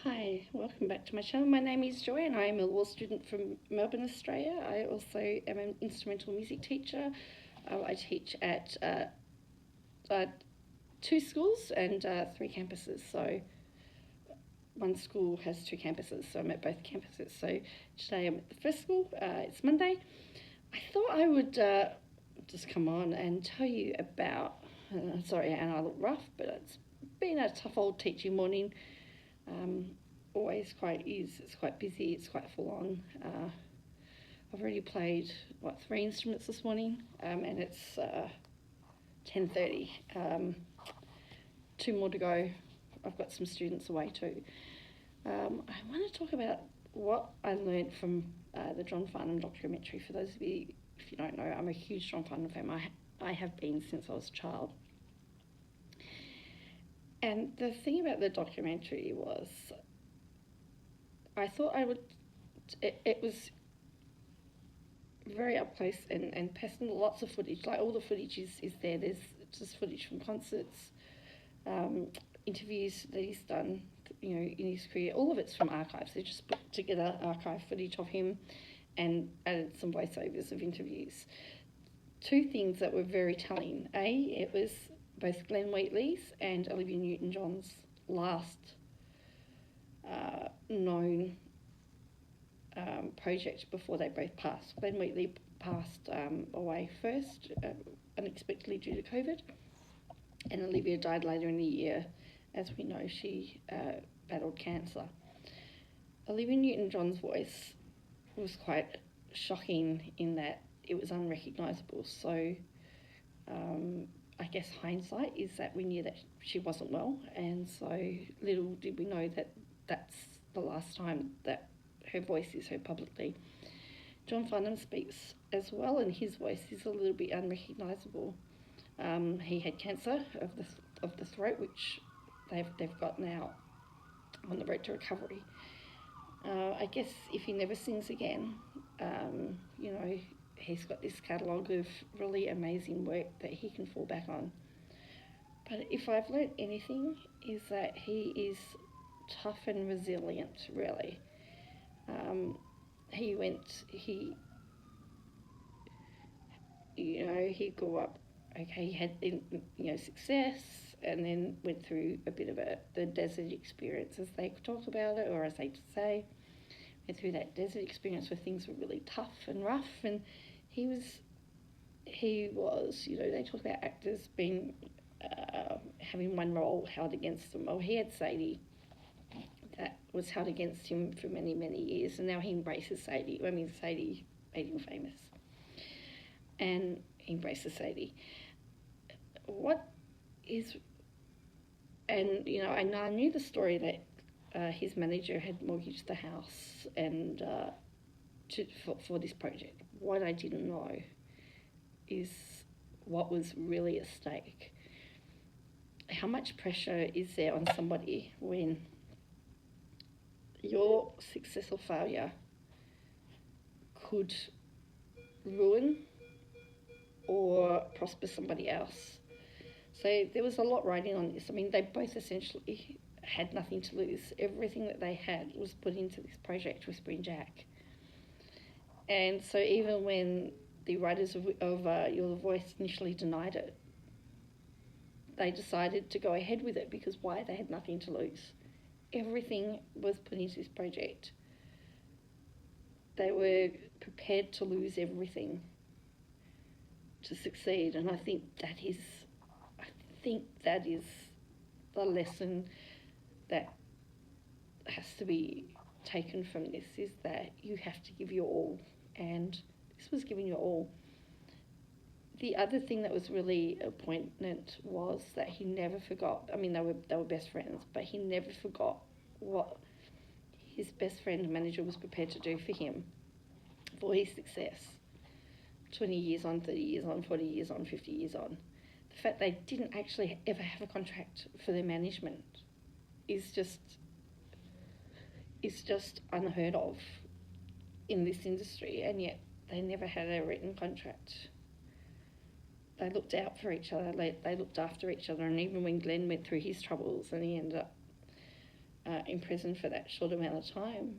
Hi, welcome back to my channel. My name is Joy and I am a law student from Melbourne, Australia. I also am an instrumental music teacher. I teach at uh, two schools and three campuses. So one school has two campuses, so I'm at both campuses. So today I'm at the first school. It's Monday. I thought I would just come on and tell you about, sorry, and I look rough, but it's been a tough old teaching morning. Um, Always quite is. It's quite busy. It's quite full on. I've already played three instruments this morning, and it's 10:30. Two more to go. I've got some students away too. I want to talk about what I learned from the John Farnham documentary. For those of you, if you don't know, I'm a huge John Farnham fan. I have been since I was a child. And the thing about the documentary was, I thought I would. It was very up close and personal. Lots of footage, like all the footage is there. There's just footage from concerts, interviews that he's done, in his career. All of it's from archives. They just put together archive footage of him, and added some voiceovers of interviews. Two things that were very telling. It was both Glenn Wheatley's and Olivia Newton-John's last known project before they both passed. Glenn Wheatley passed away first, unexpectedly due to COVID, and Olivia died later in the year. As we know, she battled cancer. Olivia Newton-John's voice was quite shocking in that it was unrecognisable. So I guess hindsight is that we knew that she wasn't well, and so little did we know that that's the last time that her voice is heard publicly. John Farnham speaks as well, and his voice is a little bit unrecognisable. He had cancer of the throat, which they've got now on the road to recovery. I guess if he never sings again, he's got this catalogue of really amazing work that he can fall back on. But if I've learnt anything, is that he is tough and resilient, really. He grew up, okay, he had, success, and then went through a bit of the desert experience, as they talk about it, or as they say, went through that desert experience where things were really tough and rough, and he was, they talk about actors being, having one role held against them. Well, he had Sadie that was held against him for many, many years, and now he embraces Sadie. I mean, Sadie made him famous, and he embraces Sadie. I knew the story that his manager had mortgaged the house and for this project. What I didn't know is what was really at stake. How much pressure is there on somebody when your success or failure could ruin or prosper somebody else? So there was a lot riding on this. I mean, they both essentially had nothing to lose. Everything that they had was put into this project, Whispering Jack. And so even when the writers of Your Voice initially denied it, they decided to go ahead with it because why? They had nothing to lose. Everything was put into this project. They were prepared to lose everything to succeed, and I think that is the lesson that has to be taken from this, is that you have to give your all, and this was giving your all. The other thing that was really poignant was that he never forgot. I mean, they were best friends, but he never forgot what his best friend and manager was prepared to do for him, for his success. 20 years on, 30 years on, 40 years on, 50 years on. The fact they didn't actually ever have a contract for their management is just unheard of in this industry, and yet they never had a written contract. They looked out for each other, they looked after each other, and even when Glenn went through his troubles and he ended up in prison for that short amount of time,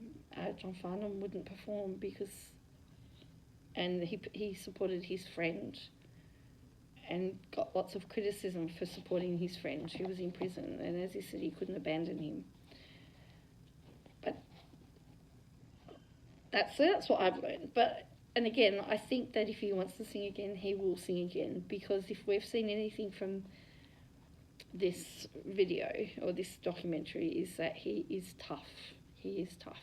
John Farnham wouldn't perform and he supported his friend and got lots of criticism for supporting his friend who was in prison, and as he said, he couldn't abandon him. But that's what I've learned. And again, I think that if he wants to sing again, he will sing again, because if we've seen anything from this video or this documentary, is that he is tough. He is tough.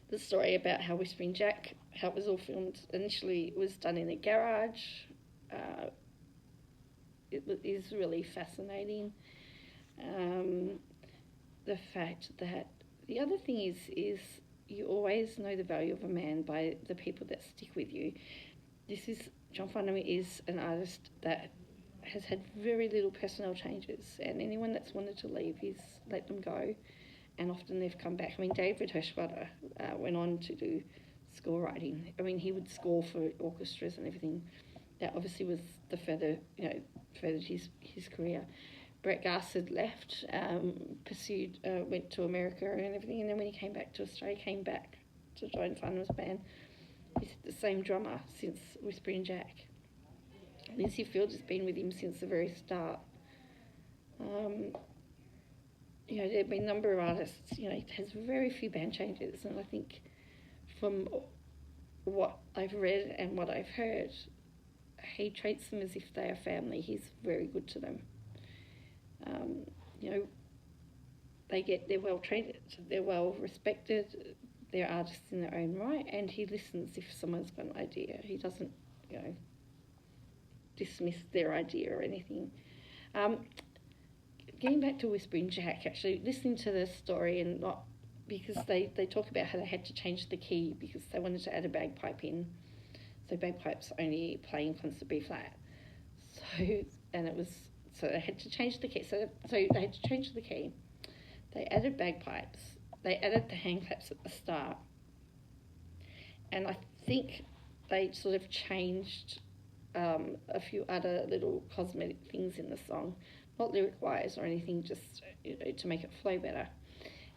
The story about how Whispering Jack, how it was all filmed initially, was done in a garage. It is really fascinating. The fact that the other thing is you always know the value of a man by the people that stick with you. John Farnham is an artist that has had very little personnel changes, and anyone that's wanted to leave, he's let them go, and often they've come back. I mean, David Hirschwater went on to do score writing. I mean, he would score for orchestras and everything. That obviously was the furthered his career. Brett Garsed left, went to America and everything, and then when he came back to Australia, came back to join Farnham's band. He's the same drummer since Whispering Jack. Lindsay Field has been with him since the very start. There have been a number of artists, it has very few band changes, and I think from what I've read and what I've heard, he treats them as if they are family. He's very good to them. They're well treated, they're well respected, they're artists in their own right, and he listens if someone's got an idea. He doesn't, dismiss their idea or anything. Getting back to Whispering Jack, actually, listening to the story, and not because they talk about how they had to change the key because they wanted to add a bagpipe in. So bagpipes only play in concert B flat. So they had to change the key. So they had to change the key. They added bagpipes. They added the hand claps at the start. And I think they sort of changed a few other little cosmetic things in the song, not lyric-wise or anything, just to make it flow better.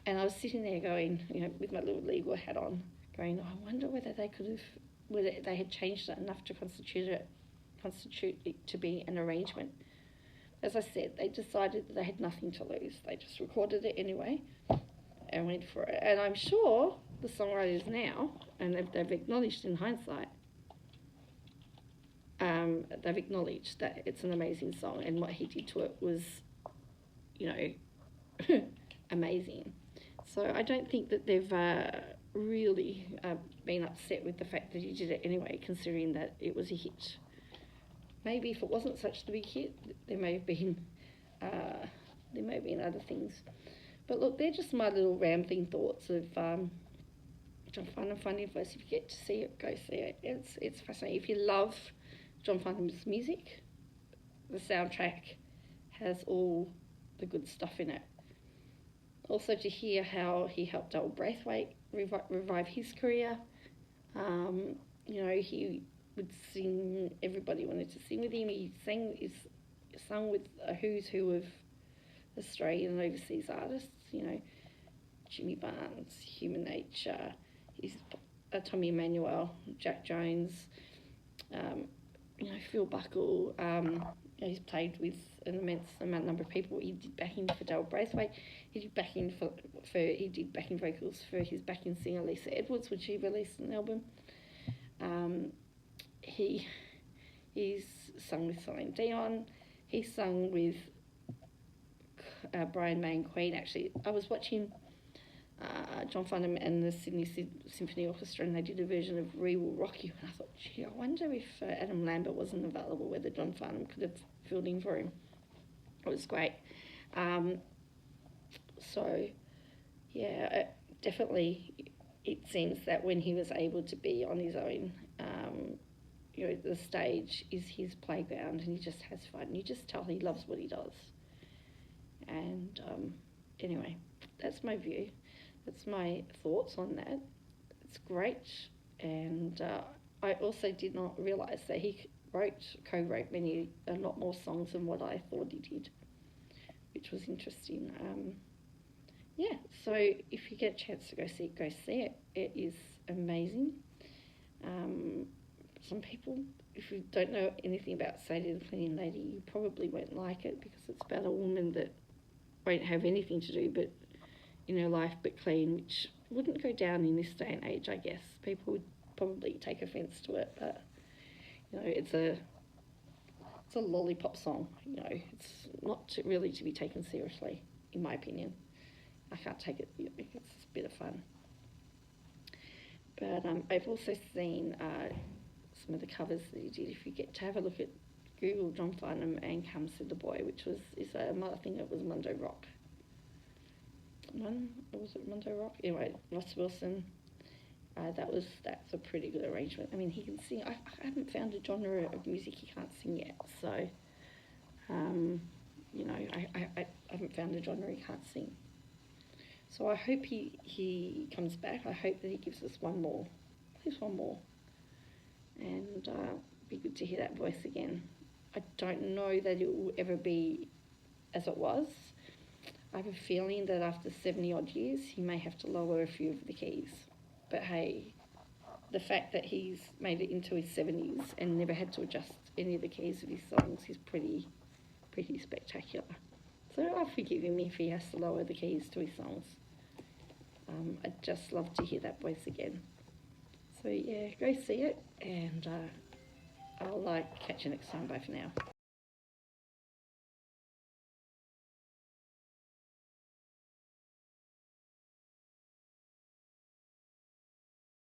And I was sitting there going, with my little legal hat on, going, I wonder whether they had changed it enough to constitute it to be an arrangement. As I said, they decided that they had nothing to lose. They just recorded it anyway and went for it. And I'm sure the songwriters now, and they've acknowledged in hindsight, they've acknowledged that it's an amazing song, and what he did to it was, amazing. So I don't think that they've really been upset with the fact that he did it anyway, considering that it was a hit. Maybe if it wasn't such a big hit, there may have been other things. But look, they're just my little rambling thoughts of John Farnham Funny Advice. If you get to see it, go see it. It's fascinating. If you love John Farnham's music, the soundtrack has all the good stuff in it. Also to hear how he helped Darryl Braithwaite revive his career. He would sing, everybody wanted to sing with him. He sung with a who's who of Australian and overseas artists, Jimmy Barnes, Human Nature, Tommy Emmanuel, Jack Jones, Phil Buckle. He's played with an immense number of people. He did backing for Darryl Braithwaite. He did backing vocals for his backing singer Lisa Edwards, which he released an album. He's sung with Celine Dion. He sung with Brian May and Queen. Actually, I was watching John Farnham and the Sydney Symphony Orchestra, and they did a version of We Will Rock You, and I thought, gee, I wonder if Adam Lambert wasn't available, whether John Farnham could have filled in for him. It was great. Definitely it seems that when he was able to be on his own, the stage is his playground, and he just has fun. You just tell he loves what he does. And anyway, that's my view. That's my thoughts on that. It's great. And I also did not realise that he co-wrote a lot more songs than what I thought he did, which was interesting. yeah, so if you get a chance to go see it. It is amazing. Um, some people, if you don't know anything about Sadie the Cleaning Lady, you probably won't like it because it's about a woman that won't have anything to do but in her life but clean, which wouldn't go down in this day and age, I guess. People would probably take offence to it, but it's a lollipop song. It's not really to be taken seriously, in my opinion. I can't take it. It's a bit of fun. But I've also seen some of the covers that he did. If you get to have a look at Google John Farnham and Come Said the Boy, which I think it was Mundo Rock. Was it Mundo Rock? Anyway, Ross Wilson. That's a pretty good arrangement. I mean, he can sing. I haven't found a genre of music he can't sing yet. So, I haven't found a genre he can't sing. So I hope he comes back. I hope that he gives us one more, at least one more, and it'd be good to hear that voice again. I don't know that it will ever be as it was. I have a feeling that after 70 odd years, he may have to lower a few of the keys. But hey, the fact that he's made it into his 70s and never had to adjust any of the keys of his songs is pretty spectacular. So I'll forgive him if he has to lower the keys to his songs. I'd just love to hear that voice again. So yeah, go see it, and I'll catch you next time. Bye for now.